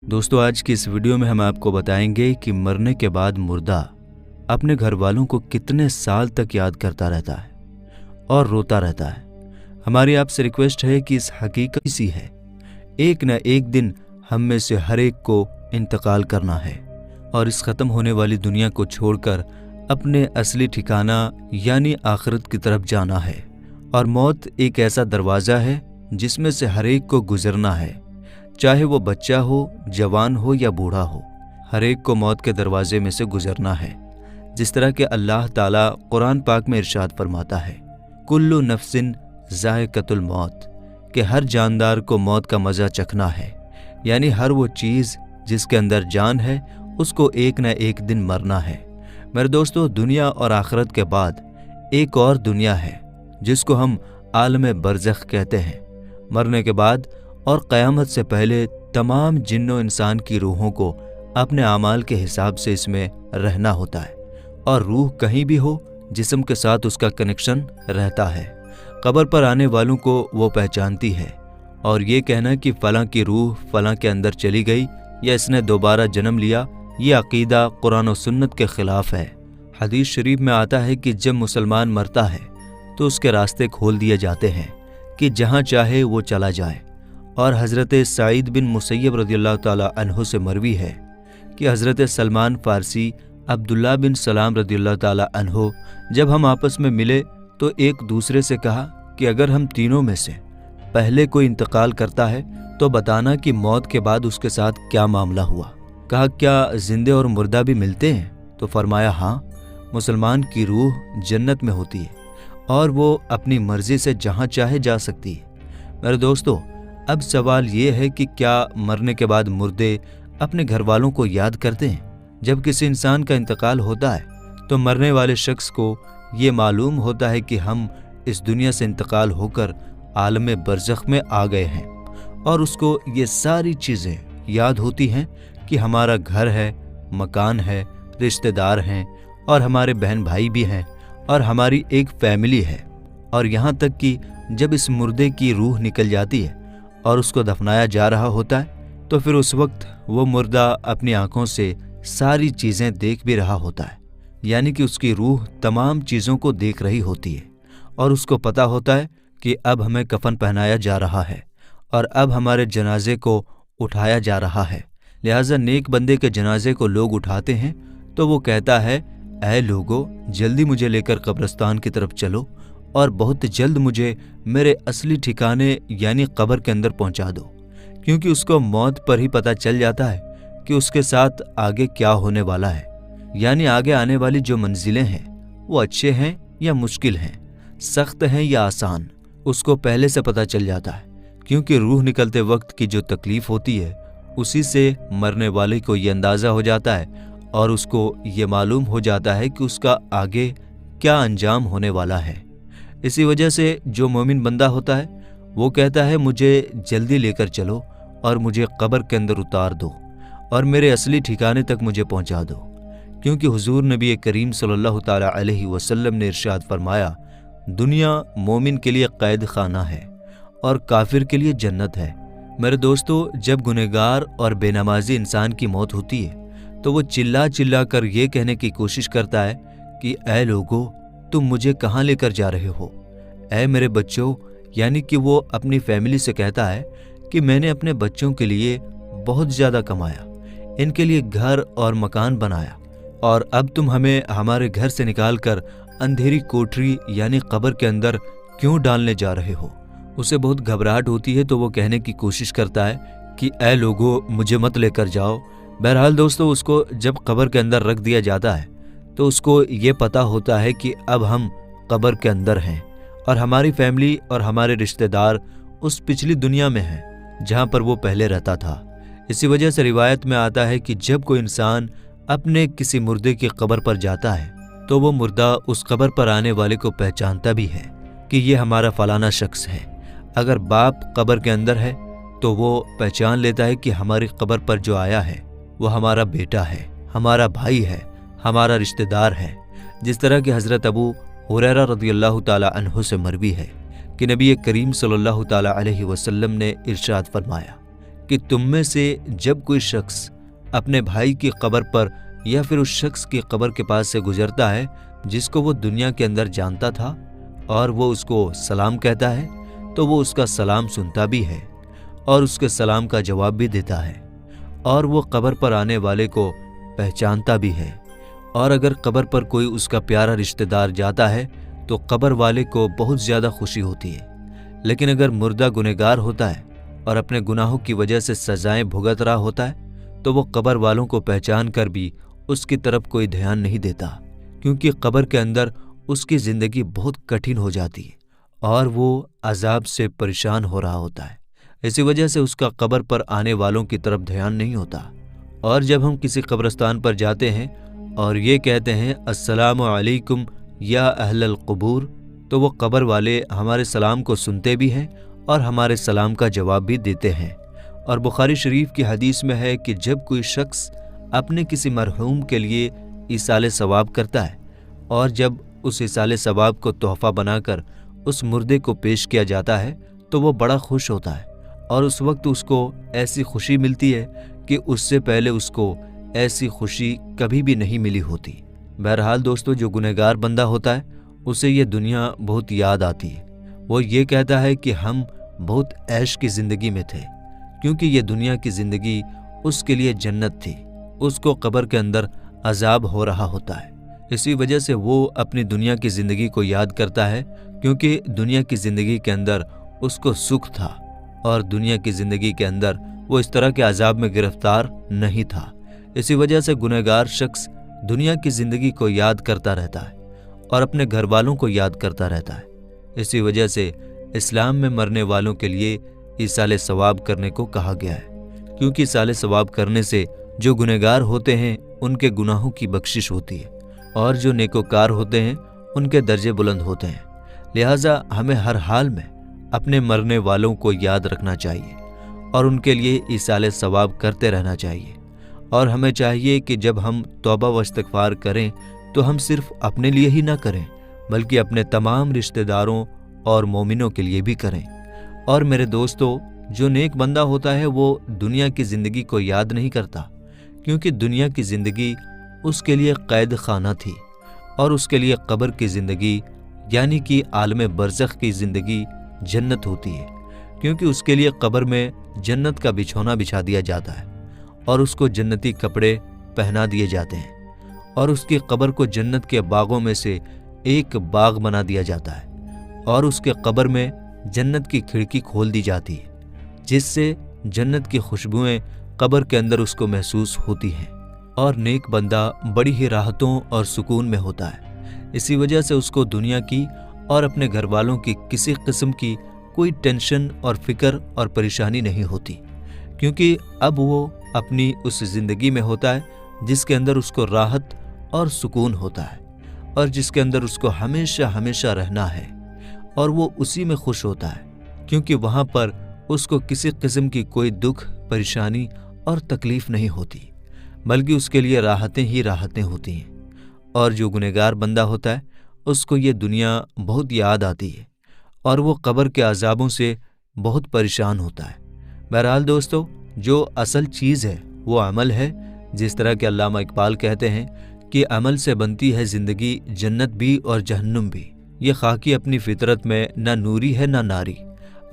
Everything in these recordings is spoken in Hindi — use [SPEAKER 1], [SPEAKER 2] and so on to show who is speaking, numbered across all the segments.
[SPEAKER 1] दोस्तों, आज की इस वीडियो में हम आपको बताएंगे कि मरने के बाद मुर्दा अपने घर वालों को कितने साल तक याद करता रहता है और रोता रहता है। हमारी आपसे रिक्वेस्ट है कि इस हकीकत सी है, एक न एक दिन हम में से हर एक को इंतकाल करना है और इस ख़त्म होने वाली दुनिया को छोड़कर अपने असली ठिकाना यानी आखिरत की तरफ जाना है। और मौत एक ऐसा दरवाज़ा है जिसमें से हर एक को गुजरना है, चाहे वो बच्चा हो, जवान हो या बूढ़ा हो। हर एक को मौत के दरवाजे में से गुजरना है। जिस तरह के अल्लाह ताला कुरान पाक में इरशाद फरमाता है, कुल्लु नफ्सिन ज़ायक़तुल मौत, कि हर जानदार को मौत का मज़ा चखना है। यानी हर वो चीज़ जिसके अंदर जान है उसको एक न एक दिन मरना है। मेरे दोस्तों, दुनिया और आखिरत के बाद एक और दुनिया है जिसको हम आलम बरज़ख कहते हैं। मरने के बाद और क़यामत से पहले तमाम जिन्नो इंसान की रूहों को अपने आमाल के हिसाब से इसमें रहना होता है और रूह कहीं भी हो जिस्म के साथ उसका कनेक्शन रहता है। कब्र पर आने वालों को वो पहचानती है और ये कहना कि फ़लाँ की रूह फ़लाँ के अंदर चली गई या इसने दोबारा जन्म लिया, ये अक़ीदा कुरान और सुन्नत के ख़िलाफ़ है। हदीस शरीफ में आता है कि जब मुसलमान मरता है तो उसके रास्ते खोल दिए जाते हैं कि जहाँ चाहे वो चला जाए। और हज़रत सईद बिन मुसय्यब रज़ियल्लाहु ताला अन्हु से मरवी है कि हज़रत सलमान फ़ारसी, अब्दुल्ला बिन सलाम रज़ियल्लाहु ताला अन्हु जब हम आपस में मिले तो एक दूसरे से कहा कि अगर हम तीनों में से पहले कोई इंतकाल करता है तो बताना कि मौत के बाद उसके साथ क्या मामला हुआ। कहा, क्या जिंदे और मुर्दा भी मिलते हैं? तो फरमाया, हाँ, मुसलमान की रूह जन्नत में होती है और वो अपनी मर्जी से जहाँ चाहे जा सकती है। मेरे दोस्तों, अब सवाल ये है कि क्या मरने के बाद मुर्दे अपने घर वालों को याद करते हैं? जब किसी इंसान का इंतकाल होता है तो मरने वाले शख्स को ये मालूम होता है कि हम इस दुनिया से इंतकाल होकर आलम बरज़ख में आ गए हैं और उसको ये सारी चीज़ें याद होती हैं कि हमारा घर है, मकान है, रिश्तेदार हैं और हमारे बहन भाई भी हैं और हमारी एक फैमिली है। और यहाँ तक कि जब इस मुर्दे की रूह निकल जाती है और उसको दफनाया जा रहा होता है तो फिर उस वक्त वो मुर्दा अपनी आंखों से सारी चीज़ें देख भी रहा होता है। यानी कि उसकी रूह तमाम चीज़ों को देख रही होती है और उसको पता होता है कि अब हमें कफन पहनाया जा रहा है और अब हमारे जनाजे को उठाया जा रहा है। लिहाजा नेक बंदे के जनाजे को लोग उठाते हैं तो वो कहता है, ऐ लोगो, जल्दी मुझे लेकर कब्रिस्तान की तरफ चलो और बहुत जल्द मुझे मेरे असली ठिकाने यानी कब्र के अंदर पहुंचा दो। क्योंकि उसको मौत पर ही पता चल जाता है कि उसके साथ आगे क्या होने वाला है, यानी आगे आने वाली जो मंजिलें हैं वो अच्छे हैं या मुश्किल हैं, सख्त हैं या आसान, उसको पहले से पता चल जाता है। क्योंकि रूह निकलते वक्त की जो तकलीफ होती है उसी से मरने वाले को ये अंदाज़ा हो जाता है और उसको ये मालूम हो जाता है कि उसका आगे क्या अंजाम होने वाला है। इसी वजह से जो मोमिन बंदा होता है वो कहता है, मुझे जल्दी लेकर चलो और मुझे कब्र के अंदर उतार दो और मेरे असली ठिकाने तक मुझे पहुंचा दो। क्योंकि हुजूर नबी करीम सल्लल्लाहु ताला अलैहि वसल्लम ने इरशाद फरमाया, दुनिया मोमिन के लिए कैद खाना है और काफिर के लिए जन्नत है। मेरे दोस्तों, जब गुनहगार और बेनमाजी इंसान की मौत होती है तो वो चिल्ला चिल्ला कर ये कहने की कोशिश करता है कि ऐ लोगो, तुम मुझे कहाँ लेकर जा रहे हो? ऐ मेरे बच्चों, यानी कि वो अपनी फैमिली से कहता है कि मैंने अपने बच्चों के लिए बहुत ज़्यादा कमाया, इनके लिए घर और मकान बनाया और अब तुम हमें हमारे घर से निकाल कर अंधेरी कोठरी यानी कब्र के अंदर क्यों डालने जा रहे हो? उसे बहुत घबराहट होती है तो वो कहने की कोशिश करता है कि ऐ लोगो, मुझे मत लेकर जाओ। बहरहाल दोस्तों, उसको जब कब्र के अंदर रख दिया जाता है तो उसको ये पता होता है कि अब हम कब्र के अंदर हैं और हमारी फैमिली और हमारे रिश्तेदार उस पिछली दुनिया में हैं जहाँ पर वो पहले रहता था। इसी वजह से रिवायत में आता है कि जब कोई इंसान अपने किसी मुर्दे की कब्र पर जाता है तो वो मुर्दा उस कब्र पर आने वाले को पहचानता भी है कि ये हमारा फलाना शख्स है। अगर बाप कब्र के अंदर है तो वो पहचान लेता है कि हमारी कब्र पर जो आया है वो हमारा बेटा है, हमारा भाई है, हमारा रिश्तेदार है। जिस तरह कि हज़रत अबू हुरैरा रज़ियल्लाहु ताला अन्हु से मरवी है कि नबी करीम सल्लल्लाहु ताला अलैहि वसल्लम ने इरशाद फरमाया कि तुम में से जब कोई शख्स अपने भाई की कब्र पर या फिर उस शख्स की कब्र के पास से गुजरता है जिसको वो दुनिया के अंदर जानता था, और वो उसको सलाम कहता है, तो वो उसका सलाम सुनता भी है और उसके सलाम का जवाब भी देता है, और वो कब्र पर आने वाले को पहचानता भी है। और अगर कब्र पर कोई उसका प्यारा रिश्तेदार जाता है तो कब्र वाले को बहुत ज़्यादा खुशी होती है। लेकिन अगर मुर्दा गुनहगार होता है और अपने गुनाहों की वजह से सजाएं भुगत रहा होता है तो वो कब्र वालों को पहचान कर भी उसकी तरफ कोई ध्यान नहीं देता, क्योंकि कब्र के अंदर उसकी ज़िंदगी बहुत कठिन हो जाती है और वो अजाब से परेशान हो रहा होता है। इसी वजह से उसका कब्र पर आने वालों की तरफ ध्यान नहीं होता। और जब हम किसी कब्रिस्तान पर जाते हैं और ये कहते हैं अस्सलामु अलैकुम या अहलल क़ुबूर, तो वो कब्र वाले हमारे सलाम को सुनते भी हैं और हमारे सलाम का जवाब भी देते हैं। और बुखारी शरीफ की हदीस में है कि जब कोई शख्स अपने किसी मरहूम के लिए ईसाले सवाब करता है और जब उस ईसाले सवाब को तोहफ़ा बनाकर उस मुर्दे को पेश किया जाता है तो वो बड़ा खुश होता है, और उस वक्त उसको ऐसी खुशी मिलती है कि उससे पहले उसको ऐसी खुशी कभी भी नहीं मिली होती। बहरहाल दोस्तों, जो गुनहगार बंदा होता है उसे ये दुनिया बहुत याद आती है। वो ये कहता है कि हम बहुत ऐश की ज़िंदगी में थे, क्योंकि ये दुनिया की ज़िंदगी उसके लिए जन्नत थी। उसको कब्र के अंदर अजाब हो रहा होता है, इसी वजह से वो अपनी दुनिया की ज़िंदगी को याद करता है, क्योंकि दुनिया की ज़िंदगी के अंदर उसको सुख था और दुनिया की ज़िंदगी के अंदर वो इस तरह के अजाब में गिरफ्तार नहीं था। इसी वजह से गुनहगार शख्स दुनिया की ज़िंदगी को याद करता रहता है और अपने घर वालों को याद करता रहता है। इसी वजह से इस्लाम में मरने वालों के लिए ईसाले सवाब करने को कहा गया है, क्योंकि ईसाले सवाब करने से जो गुनहगार होते हैं उनके गुनाहों की बख्शिश होती है और जो नेकोकार होते हैं उनके दर्जे बुलंद होते हैं। लिहाजा हमें हर हाल में अपने मरने वालों को याद रखना चाहिए और उनके लिए ईसाले सवाब करते रहना चाहिए। और हमें चाहिए कि जब हम तौबा व इस्तिग़फ़ार करें तो हम सिर्फ अपने लिए ही ना करें, बल्कि अपने तमाम रिश्तेदारों और मोमिनों के लिए भी करें। और मेरे दोस्तों, जो नेक बंदा होता है वो दुनिया की ज़िंदगी को याद नहीं करता, क्योंकि दुनिया की ज़िंदगी उसके लिए कैद खाना थी और उसके लिए कब्र की ज़िंदगी यानी कि आलम बरज़ख की ज़िंदगी जन्नत होती है, क्योंकि उसके लिए कब्र में जन्नत का बिछौना बिछा दिया जाता है और उसको जन्नती कपड़े पहना दिए जाते हैं और उसकी कब्र को जन्नत के बागों में से एक बाग बना दिया जाता है और उसके कब्र में जन्नत की खिड़की खोल दी जाती है, जिससे जन्नत की खुशबुएं कब्र के अंदर उसको महसूस होती हैं। और नेक बंदा बड़ी ही राहतों और सुकून में होता है। इसी वजह से उसको दुनिया की और अपने घर वालों की किसी किस्म की कोई टेंशन और फिक्र और परेशानी नहीं होती, क्योंकि अब वो अपनी उस ज़िंदगी में होता है जिसके अंदर उसको राहत और सुकून होता है और जिसके अंदर उसको हमेशा हमेशा रहना है, और वो उसी में खुश होता है, क्योंकि वहाँ पर उसको किसी किस्म की कोई दुख, परेशानी और तकलीफ़ नहीं होती, बल्कि उसके लिए राहतें ही राहतें होती हैं। और जो गुनहगार बंदा होता है उसको ये दुनिया बहुत याद आती है और वो कब्र के अजाबों से बहुत परेशान होता है। बहरहाल दोस्तों, जो असल चीज़ है वो अमल है। जिस तरह के अल्लामा इकबाल कहते हैं कि अमल से बनती है ज़िंदगी, जन्नत भी और जहन्नुम भी। ये खाकी अपनी फितरत में ना नूरी है ना नारी,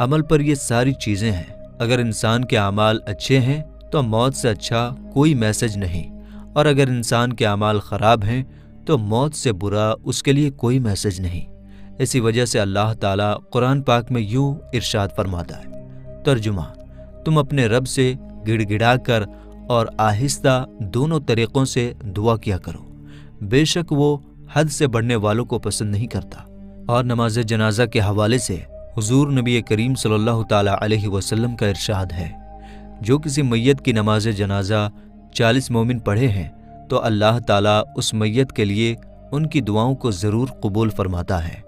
[SPEAKER 1] अमल पर ये सारी चीज़ें हैं। अगर इंसान के अमाल अच्छे हैं तो मौत से अच्छा कोई मैसेज नहीं, और अगर इंसान के अमाल ख़राब हैं तो मौत से बुरा उसके लिए कोई मैसेज नहीं। इसी वजह से अल्लाह ताला कुरान पाक में यूँ इरशाद फरमाता है, तर्जुमा, तुम अपने रब से गिड़गिड़ा कर और आहिस्ता दोनों तरीक़ों से दुआ किया करो, बेशक वो हद से बढ़ने वालों को पसंद नहीं करता। और नमाज जनाजा के हवाले से हुजूर नबी करीम सल्लल्लाहु ताला अलैहि वसल्लम का इरशाद है, जो किसी मैयत की नमाज जनाजा 40 मोमिन पढ़े हैं तो अल्लाह ताला उस मैयत के लिए उनकी दुआओं को ज़रूर कबूल फरमाता है।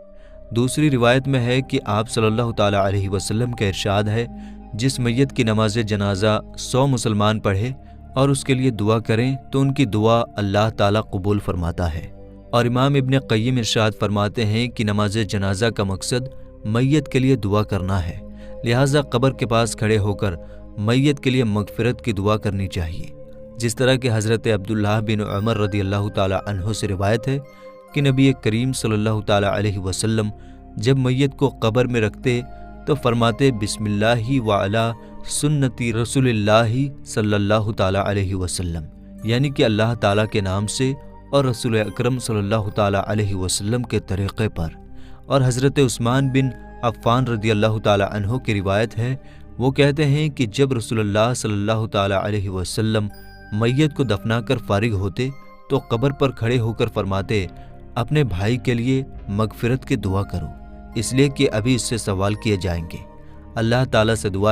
[SPEAKER 1] दूसरी रिवायत में है कि आप सल्लल्लाहु ताला अलैहि वसल्लम का इरशाद है, जिस मैयत की नमाज जनाजा 100 मुसलमान पढ़े और उसके लिए दुआ करें तो उनकी दुआ अल्लाह ताला कबूल फरमाता है। और इमाम इब्न क़य्यिम इरशाद फरमाते हैं कि नमाज जनाजा का मकसद मैयत के लिए दुआ करना है, लिहाजा कब्र के पास खड़े होकर मैयत के लिए मगफिरत की दुआ करनी चाहिए। जिस तरह कि हज़रत अब्दुल्लाह बिन उमर रदियल्लाहु ताला अन्हो से रिवायत है कि नबी करीम सल्लल्लाहु ताला अलैहि वसल्लम जब मैयत को कब्र में रखते तो फरमाते बिस्मिल्लाहि व अला सुन्नती रसूलिल्लाहि सल्लल्लाहु ताला अलैहि वसल्लम, यानी कि अल्लाह ताला के नाम से और रसूल अकरम सल्लल्लाहु ताला अलैहि वसल्लम के तरीक़े पर। और हज़रत उस्मान बिन अफ़्फ़ान रदियल्लाहु ताला अन्हो की रिवायत है, वो कहते हैं कि जब रसूलुल्लाह सल्लल्लाहु ताला अलैहि वसल्लम मैयत को दफनाकर फारिग होते तो कब्र पर खड़े होकर फरमाते अपने भाई के लिए मगफिरत की दुआ करो, इसलिए कि अभी इससे सवाल किए जाएंगे। अल्लाह ताला से दुआ